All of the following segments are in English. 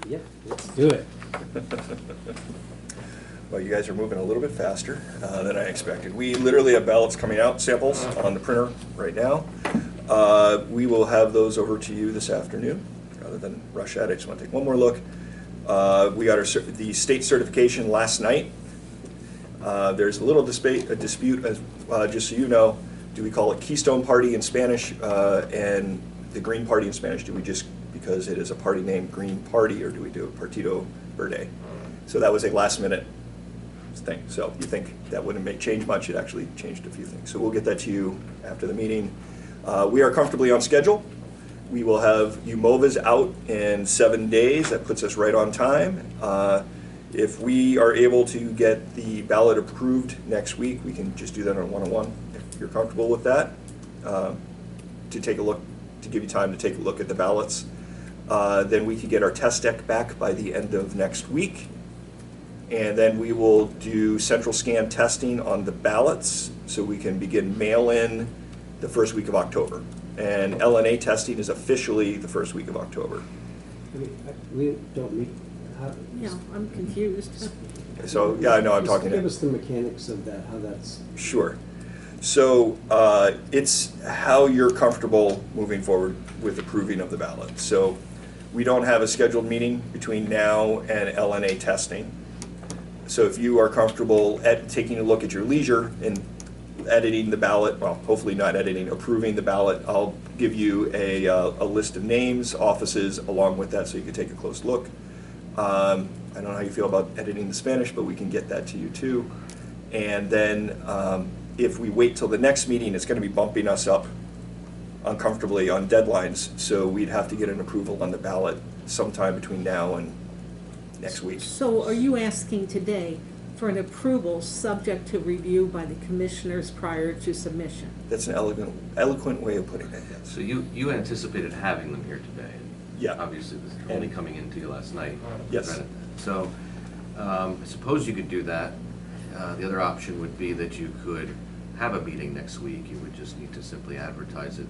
Yep, let's do it. Well, you guys are moving a little bit faster than I expected. We literally have ballots coming out, samples on the printer right now. We will have those over to you this afternoon. Rather than rush out, I just want to take one more look. We got the state certification last night. There's a little dispute, just so you know. Do we call it Keystone Party in Spanish and the Green Party in Spanish? Do we just, because it is a party named Green Party, or do we do a Partido Verde? So that was a last minute thing. So you think that wouldn't change much? It actually changed a few things. So we'll get that to you after the meeting. We are comfortably on schedule. We will have UMOVAs out in 7 days. That puts us right on time. If we are able to get the ballot approved next week, we can just do that on a one-on-one. If you're comfortable with that, to take a look, to give you time to take a look at the ballots. Then we could get our test deck back by the end of next week. And then we will do central scan testing on the ballots so we can begin mail-in the first week of October. And L&A testing is officially the first week of October. I mean, we don't meet. Yeah, I'm confused. So, yeah, I know I'm talking. Give us the mechanics of that, how that's. Sure. So it's how you're comfortable moving forward with approving of the ballot. So we don't have a scheduled meeting between now and L&A testing. So if you are comfortable at taking a look at your leisure and editing the ballot, well, hopefully not editing, approving the ballot, I'll give you a list of names, offices along with that so you can take a close look. I don't know how you feel about editing the Spanish, but we can get that to you too. And then if we wait till the next meeting, it's going to be bumping us up uncomfortably on deadlines, so we'd have to get an approval on the ballot sometime between now and next week. So are you asking today for an approval subject to review by the commissioners prior to submission? That's an eloquent way of putting it, yes. So you anticipated having them here today? Yeah. Obviously, this is only coming into you last night. Yes. So I suppose you could do that. The other option would be that you could have a meeting next week. You would just need to simply advertise it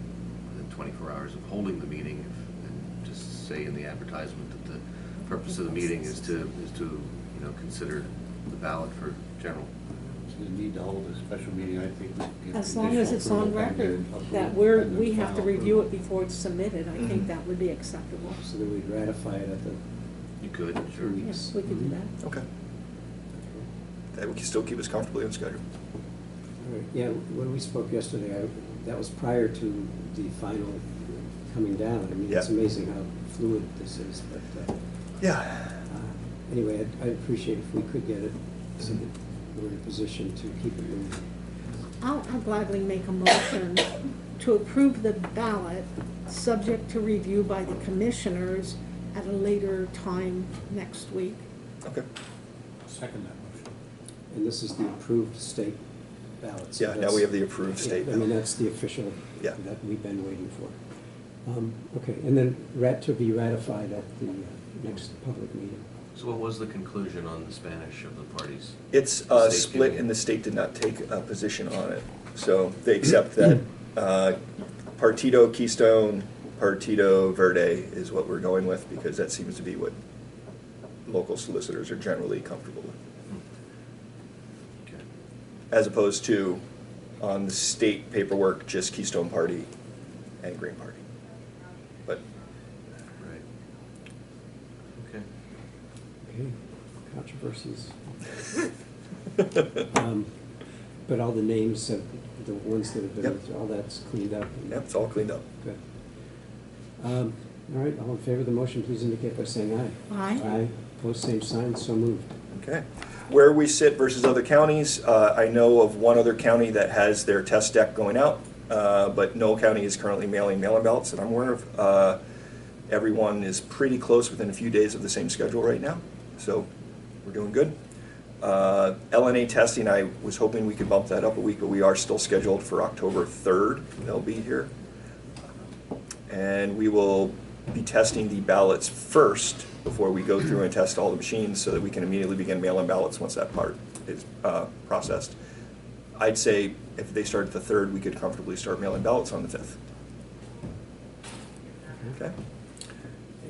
within 24 hours of holding the meeting, and just say in the advertisement that the purpose of the meeting is to consider the ballot for general. So you need to hold a special meeting, I think. As long as it's on record that we have to review it before it's submitted, I think that would be acceptable. So that we'd ratify it at the. You could, sure. Yes, we could do that. Okay. That we can still keep us comfortably on schedule. All right. Yeah, when we spoke yesterday, that was prior to the final coming down. I mean, it's amazing how fluid this is, but. Yeah. Anyway, I'd appreciate if we could get it so that we're in a position to keep it moving. I'll gladly make a motion to approve the ballot, subject to review by the commissioners at a later time next week. Okay. Second that motion. And this is the approved state ballot. So Yeah, now we have the approved state I mean, ballot. that's the official that we've been waiting for. Okay, and then to be ratified at the next public meeting. So what was the conclusion on the Spanish of the parties? It's split, and the state did not take a position on it. So they accept that Partido Keystone, Partido Verde is what we're going with, because that seems to be what local solicitors are generally comfortable with. Okay. As opposed to, on the state paperwork, just Keystone Party and Green Party. But Right. Okay. Okay, controversies. But all the names of the ones that have been, all that's cleaned up. Yep, it's all cleaned up. Good. All right, all in favor of the motion, please indicate by saying aye. Aye. Aye, opposed, same sign, so moved. Okay. Where we sit versus other counties, I know of one other county that has their test deck going out, but no county is currently mailing mail-in ballots that I'm aware of. Everyone is pretty close, within a few days of the same schedule right now, so we're doing good. L&A testing, I was hoping we could bump that up a week, but we are still scheduled for October 3rd. They'll be here. And we will be testing the ballots first before we go through and test all the machines, so that we can immediately begin mail-in ballots once that part is processed. I'd say if they started the 3rd, we could comfortably start mail-in ballots on the 5th. Okay.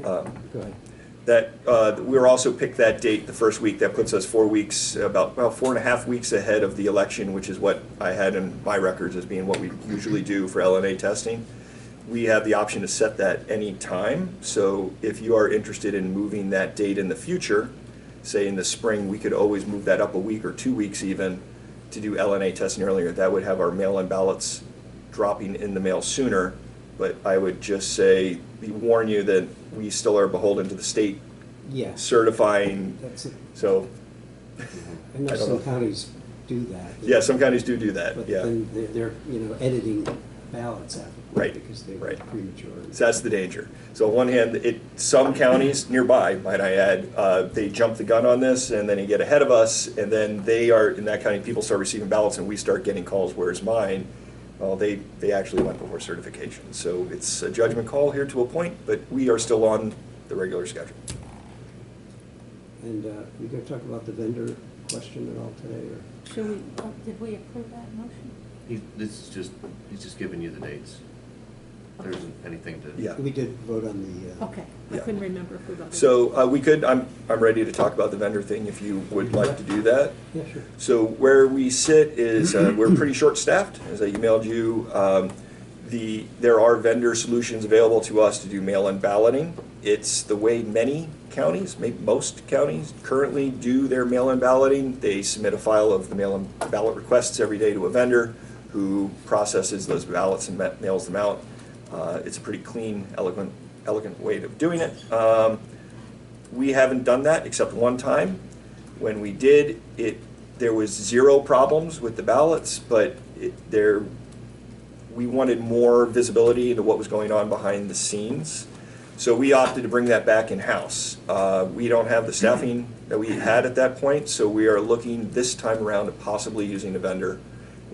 Go ahead. That, we'll also pick that date the first week. That puts us 4 weeks, about 4.5 weeks ahead of the election, which is what I had in my records as being what we usually do for L&A testing. We have the option to set that any time. So if you are interested in moving that date in the future, say in the spring, we could always move that up a week or 2 weeks even to do L&A testing earlier. That would have our mail-in ballots dropping in the mail sooner. But I would just say, warn you that we still are beholden to the state Yeah. certifying. That's it. So, I know I don't some know. counties do that. yeah, some counties do that, But yeah. then they're, editing ballots out. Right, Because they were right. premature. So that's the danger. So on one hand, some counties nearby, might I add, they jump the gun on this and then they get ahead of us, and then they are, in that county, people start receiving ballots and we start getting calls, where's mine? Well, they actually went before certification. So it's a judgment call here to a point, but we are still on the regular schedule. And we going to talk about the vendor question at all today, or? Should we, did we approve that motion? He's just giving you the dates. There isn't anything to. Yeah. We did vote on the. Okay, I Yeah. couldn't remember if we voted. So we could, I'm ready to talk about the vendor thing if you would like to do that. Yeah, sure. So where we sit is, we're pretty short-staffed, as I emailed you. There are vendor solutions available to us to do mail-in balloting. It's the way many counties, maybe most counties, currently do their mail-in balloting. They submit a file of the mail-in ballot requests every day to a vendor who processes those ballots and mails them out. It's a pretty clean, elegant way of doing it. We haven't done that except one time. When we did, there was 0 problems with the ballots, but we wanted more visibility into what was going on behind the scenes. So we opted to bring that back in-house. We don't have the staffing that we had at that point, so we are looking this time around at possibly using a vendor,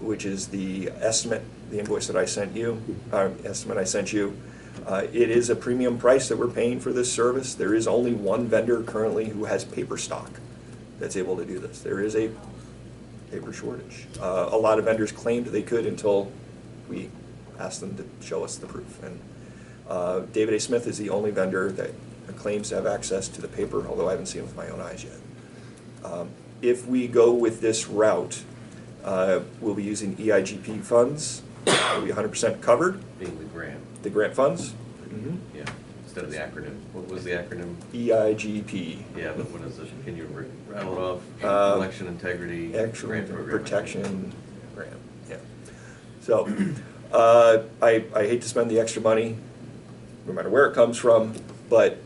which is the estimate, the invoice that I sent you, estimate I sent you. It is a premium price that we're paying for this service. There is only one vendor currently who has paper stock that's able to do this. There is a paper shortage. A lot of vendors claimed they could until we asked them to show us the proof. And David A. Smith is the only vendor that claims to have access to the paper, although I haven't seen it with my own eyes yet. If we go with this route, we'll be using EIGP funds. We'll be 100% covered. Being the grant. The grant funds? Yeah, instead of the acronym. What was the acronym? EIGP. Yeah, but what is it? Can you rattle it off? Election integrity grant program. Protection grant, yeah. So, I hate to spend the extra money, no matter where it comes from, but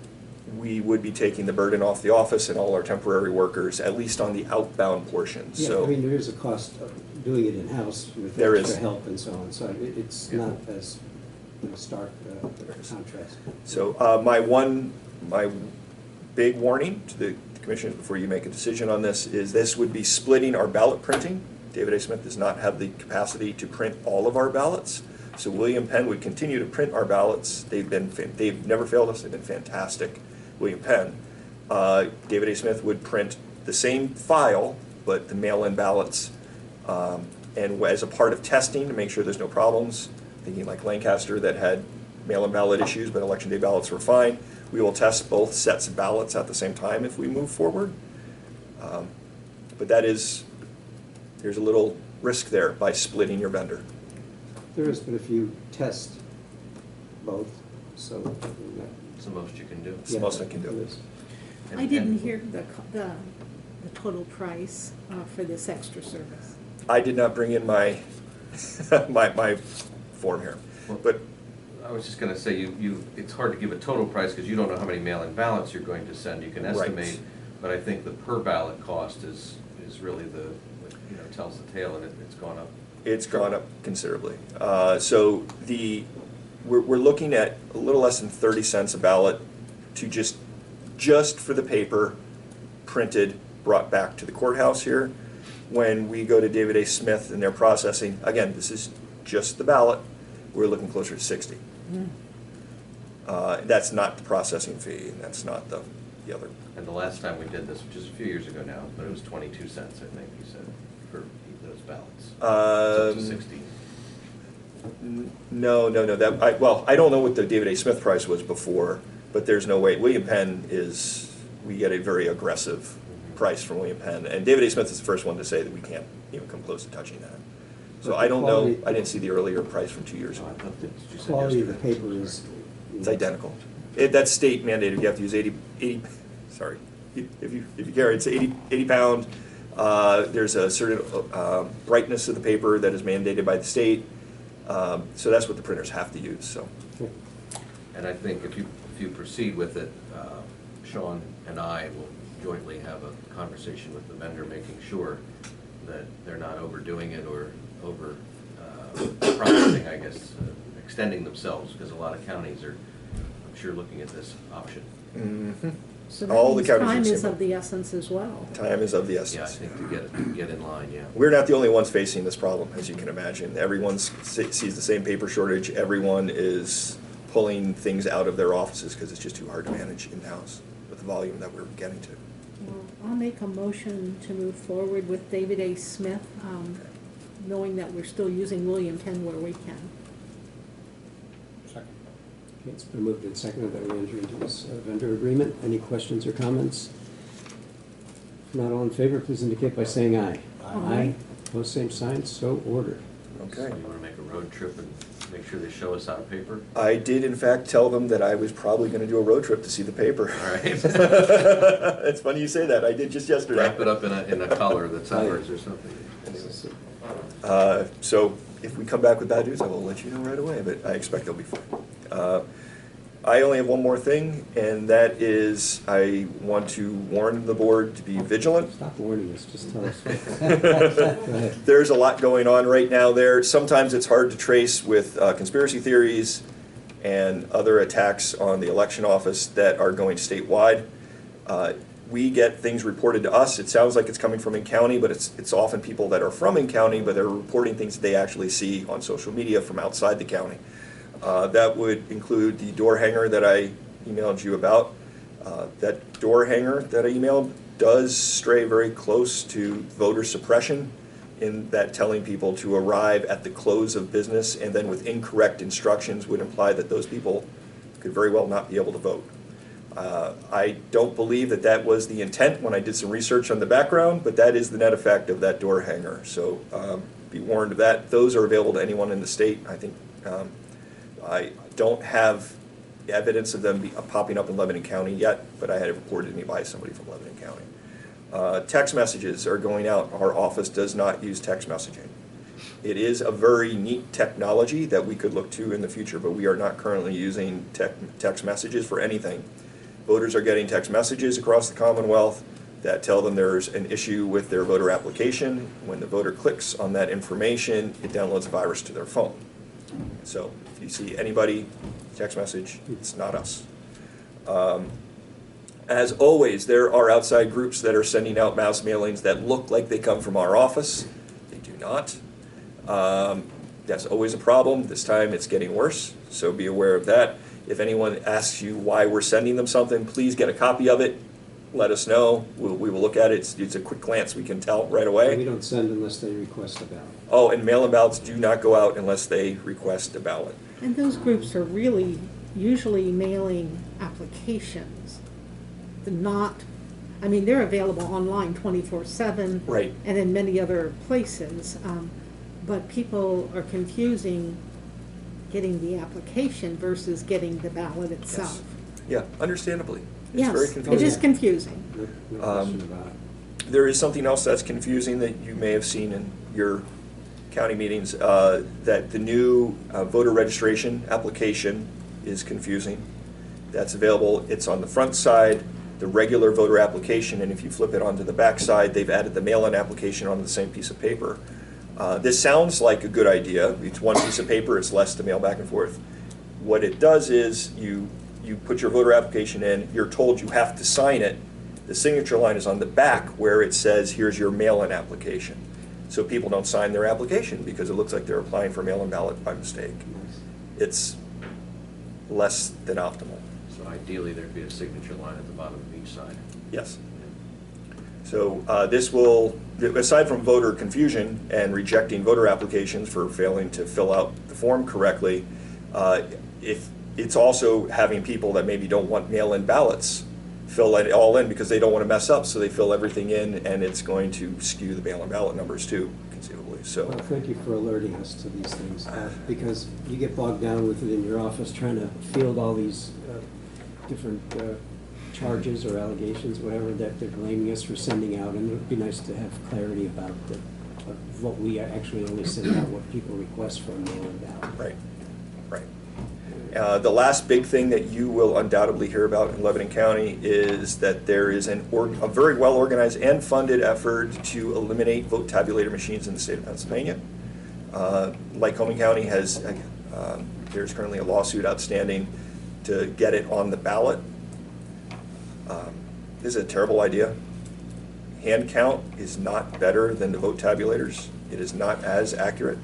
we would be taking the burden off the office and all our temporary workers, at least on the outbound portion, Yeah, so. I mean, there is a cost of doing it in-house with There extra is. help and so on, so it's Yeah. not as stark contrast. So my big warning to the commission before you make a decision on this would be splitting our ballot printing. David A. Smith does not have the capacity to print all of our ballots. So William Penn would continue to print our ballots. They've never failed us. They've been fantastic. William Penn. David A. Smith would print the same file, but the mail-in ballots. And as a part of testing to make sure there's no problems, thinking like Lancaster that had mail-in ballot issues, but election day ballots were fine, we will test both sets of ballots at the same time if we move forward. But there's a little risk there by splitting your vendor. There is, but if you test both, so. It's the most you can do. It's the most I can do. it is. I didn't hear the total price for this extra service. I did not bring in my my form here, but I was just gonna say, it's hard to give a total price because you don't know how many mail-in ballots you're going to send. You can Right. estimate, but I think the per ballot cost is really what tells the tale, and it's gone up. it's gone up considerably. So we're looking at a little less than 30 cents a ballot to just for the paper printed, brought back to the courthouse here. When we go to David A. Smith and their processing, again, this is just the ballot, we're looking closer to 60. That's not the processing fee, and that's not the other. And the last time we did this, which is a few years ago now, but it was 22 cents, I think you said, for those ballots. It's up to 60. No. I don't know what the David A. Smith price was before. but there's no way. William Penn we get a very aggressive price from William Penn, and David A. Smith is the first one to say that we can't even come close to touching that. So I don't know, I didn't see the earlier price from 2 years ago. Quality of the paper is. It's identical. That's state mandated, you have to use 80 sorry, if you carry, it's 80 pound. There's a certain brightness of the paper that is mandated by the state. So that's what the printers have to use, so. And I think if you proceed with it, Sean and I will jointly have a conversation with the vendor, making sure that they're not overdoing it or over promising, I guess, extending themselves, because a lot of counties are, I'm sure, looking at this option. Mm-hmm. So All that the means counties time are is similar. of the essence as well. Time is of the Yeah, I essence. think to get in line, yeah. We're not the only ones facing this problem, as you can imagine. Everyone sees the same paper shortage. Everyone is pulling things out of their offices because it's just too hard to manage in-house with the volume that we're getting to. Well, I'll make a motion to move forward with David A. Smith, knowing that we're still using William Penn where we can. Second. Okay, it's been moved and seconded that we enter into this vendor agreement. Any questions or comments? If not all in favor, please indicate by saying aye. Aye. Opposed, same sign, so ordered. So Okay. you want to make a road trip and make sure they show us our paper? I did in fact tell them that I was probably going to do a road trip to see the paper. All right. It's funny you say that. I did just yesterday. Wrap it up in a color that's ours or something. So if we come back with bad news, I will let you know right away, but I expect they'll be fine. I only have one more thing, and that is I want to warn the board to be vigilant. Stop warning us, just tell us. Go ahead. There's a lot going on right now there. Sometimes it's hard to trace with conspiracy theories and other attacks on the election office that are going statewide. We get things reported to us. It sounds like it's coming from in-county, but it's often people that are from in-county, but they're reporting things that they actually see on social media from outside the county. That would include the door hanger that I emailed you about. That door hanger that I emailed does stray very close to voter suppression, in that telling people to arrive at the close of business and then with incorrect instructions would imply that those people could very well not be able to vote. I don't believe that that was the intent when I did some research on the background, but that is the net effect of that door hanger. So be warned of that. Those are available to anyone in the state. I think I don't have evidence of them popping up in Lebanon County yet, but I had it reported to me by somebody from Lebanon County. Text messages are going out. Our office does not use text messaging. It is a very neat technology that we could look to in the future, but we are not currently using text messages for anything. Voters are getting text messages across the Commonwealth that tell them there's an issue with their voter application. When the voter clicks on that information, it downloads a virus to their phone. So if you see anybody text message, it's not us. As always, there are outside groups that are sending out mass mailings that look like they come from our office. They do not. That's always a problem. This time it's getting worse, so be aware of that. If anyone asks you why we're sending them something, please get a copy of it. Let us know. We will look at it. It's a quick glance. We can tell right away. We don't send unless they request a ballot. Oh, and mail-in ballots do not go out unless they request a ballot. And those groups are really usually mailing applications. They're not, I mean, they're available online 24/7. Right. And in many other places. But people are confusing getting the application versus getting the ballot itself. Yeah, understandably. It's very Yes, confusing. it is confusing. No question about it. There is something else that's confusing that you may have seen in your county meetings, that the new voter registration application is confusing. That's available. It's on the front side, the regular voter application, and if you flip it onto the back side, they've added the mail-in application onto the same piece of paper. This sounds like a good idea. It's one piece of paper, it's less to mail back and forth. What it does is you put your voter application in, you're told you have to sign it. The signature line is on the back where it says, here's your mail-in application. So people don't sign their application because it looks like they're applying for mail-in ballot by mistake. It's less than optimal. So ideally, there'd be a signature line at the bottom of each side. Yes. So this will, aside from voter confusion and rejecting voter applications for failing to fill out the form correctly, if it's also having people that maybe don't want mail-in ballots fill it all in because they don't want to mess up, so they fill everything in, and it's going to skew the mail-in ballot numbers too, conceivably. So. Well, thank you for alerting us to these things, because you get bogged down with it in your office trying to field all these different charges or allegations, whatever, that they're blaming us for sending out, and it would be nice to have clarity about what we actually only send out, what people request for a mail-in ballot. Right, right. The last big thing that you will undoubtedly hear about in Lebanon County is that there is a very well-organized and funded effort to eliminate vote tabulator machines in the state of Pennsylvania. Lycoming County has, there's currently a lawsuit outstanding to get it on the ballot. This is a terrible idea. Hand count is not better than the vote tabulators. It is not as accurate.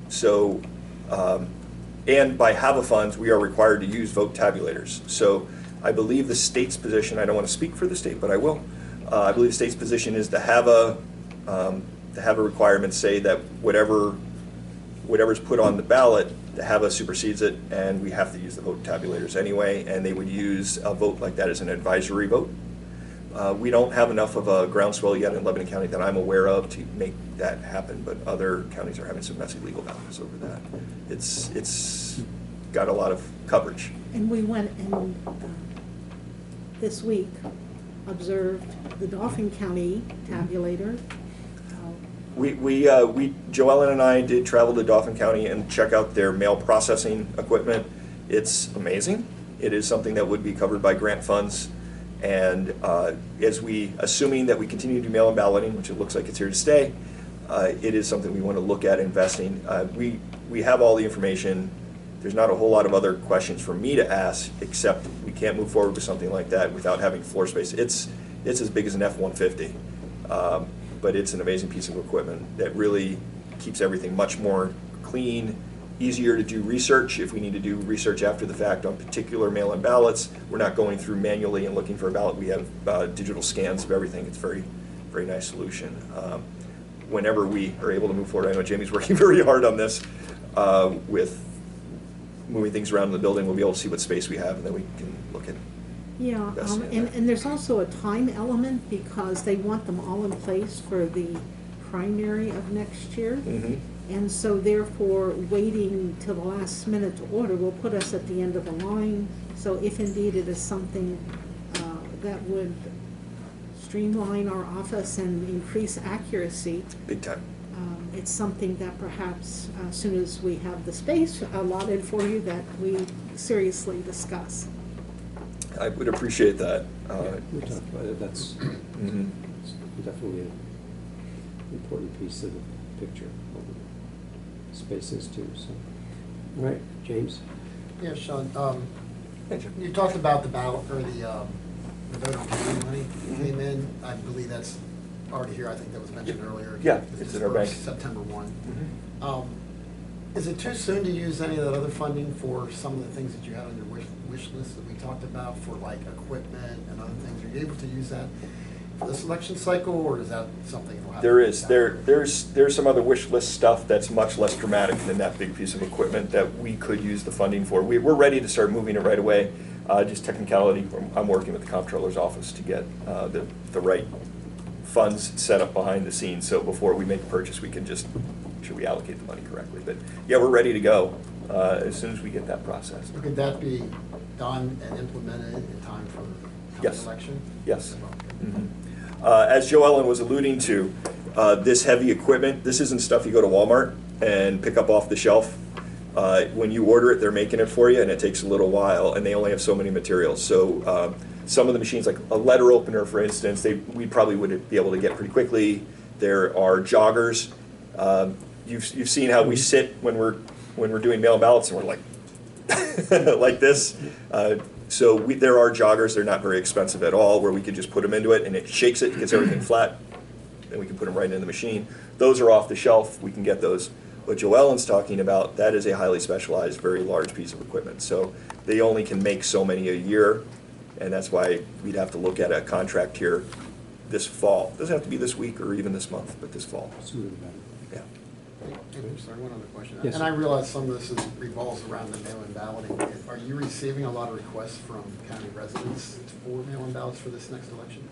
So, and by HAVA funds, we are required to use vote tabulators. So I believe the state's position, I don't want to speak for the state, but I will. I believe the state's position is the HAVA requirements say that whatever's put on the ballot, the HAVA supersedes it, and we have to use the vote tabulators anyway, and they would use a vote like that as an advisory vote. We don't have enough of a groundswell yet in Lebanon County that I'm aware of to make that happen, but other counties are having some messy legal battles over that. It's got a lot of coverage. And we went and this week observed the Dauphin County tabulator. Joellen and I did travel to Dauphin County and check out their mail processing equipment. It's amazing. It is something that would be covered by grant funds. And assuming that we continue to do mail-in balloting, which it looks like it's here to stay, it is something we want to look at investing. We have all the information. There's not a whole lot of other questions for me to ask, except we can't move forward with something like that without having floor space. It's as big as an F-150, but it's an amazing piece of equipment that really keeps everything much more clean, easier to do research. If we need to do research after the fact on particular mail-in ballots, we're not going through manually and looking for a ballot. We have digital scans of everything. It's a very, very nice solution. Whenever we are able to move forward, I know Jamie's working very hard on this with moving things around in the building. We'll be able to see what space we have, and then we can look at Yeah, and there's also a time element because they want them all in place for the primary of next year. Mm-hmm. And so therefore, waiting till the last minute to order will put us at the end of the line. So if indeed it is something that would streamline our office and increase accuracy. Big time. It's something that perhaps as soon as we have the space allotted for you that we seriously discuss. I would appreciate that. We talked about it. That's Mm-hmm. definitely an important piece of the picture. Spaces too. So, all right, James. Yeah, Sean, Hey, Jim. you talked about the ballot, or the voter PA money came in. I believe that's already here. I think that was mentioned earlier. Yeah, it's in our bank. September 1. Mhm. Is it too soon to use any of that other funding for some of the things that you had on your wish list that we talked about for like equipment and other things? Are you able to use that for this election cycle, or is that something that'll happen? There is. There's some other wish list stuff that's much less dramatic than that big piece of equipment that we could use the funding for. We're ready to start moving it right away. Just technicality, I'm working with the comptroller's office to get the right funds set up behind the scenes, so before we make a purchase, we can just make sure we allocate the money correctly. But yeah, we're ready to go as soon as we get that processed. Could that be done and implemented in time for the Yes. election? Yes. Mhm. As Joe Ellen was alluding to, this heavy equipment, this isn't stuff you go to Walmart and pick up off the shelf. When you order it, they're making it for you, and it takes a little while, and they only have so many materials. So some of the machines, like a letter opener, for instance, we probably would be able to get pretty quickly. There are joggers. You've seen how we sit when we're doing mail ballots, and we're like like this. So there are joggers. They're not very expensive at all, where we could just put them into it, and it shakes it, gets everything flat, and we can put them right in the machine. Those are off the shelf. We can get those. What Joellen's talking about, that is a highly specialized, very large piece of equipment. So they only can make so many a year, and that's why we'd have to look at a contract here this fall. Doesn't have to be this week or even this month, but this fall. Sooner the better. Yeah. I'm sorry, one other question. Yes, And sir. I realize some of this revolves around the mail-in balloting. Are you receiving a lot of requests from county residents for mail-in ballots for this next election?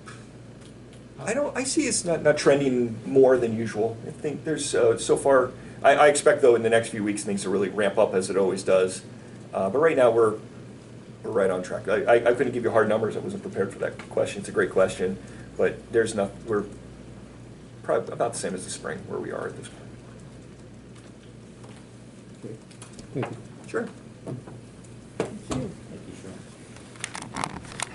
I see it's not trending more than usual. I think there's, so far, I expect though in the next few weeks, things to really ramp up as it always does. But right now, we're right on track. I couldn't give you hard numbers, I wasn't prepared for that question. It's a great question, but we're probably about the same as the spring where we are at this point. Great. Thank you. Sure. Thank you.